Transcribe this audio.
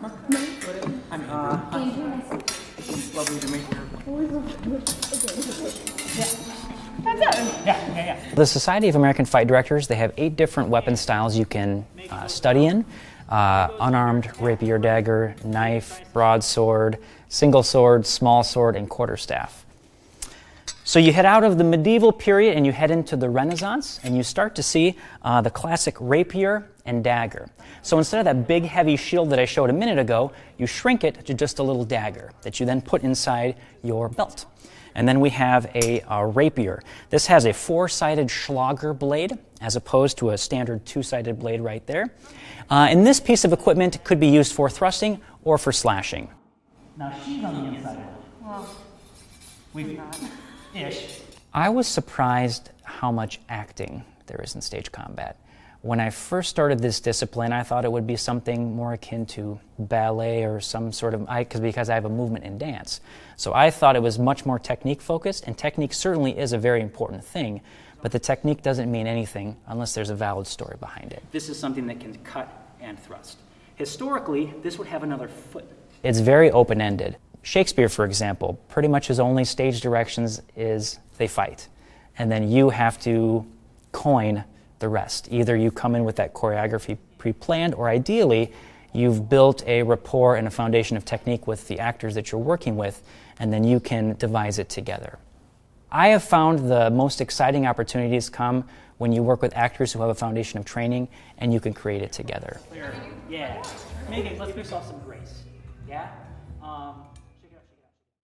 Mark? No. I'm Andrew. Lovely to meet you. That's it. Yeah. The Society of American Fight Directors, they have 8 different weapon styles you can study in. Unarmed rapier dagger, knife, broadsword, single sword, small sword, and quarterstaff. So you head out of the medieval period and you head into the Renaissance, and you start to see the classic rapier and dagger. So instead of that big heavy shield that I showed a minute ago, you shrink it to just a little dagger that you then put inside your belt. And then we have a rapier. This has a 4-sided Schlager blade as opposed to a standard 2-sided blade right there. And this piece of equipment could be used for thrusting or for slashing. Now she's on the inside. Well, We've ish. I was surprised how much acting there is in stage combat. When I first started this discipline, I thought it would be something more akin to ballet or some sort of, because I have a movement in dance. So I thought it was much more technique focused, and technique certainly is a very important thing, but the technique doesn't mean anything unless there's a valid story behind it. This is something that can cut and thrust. Historically, this would have another foot. It's very open-ended. Shakespeare, for example, pretty much his only stage directions is they fight, and then you have to coin the rest. Either you come in with that choreography pre-planned, or ideally you've built a rapport and a foundation of technique with the actors that you're working with, and then you can devise it together. I have found the most exciting opportunities come when you work with actors who have a foundation of training and you can create it together. Yeah. Megan, let's mix off some grace. Yeah?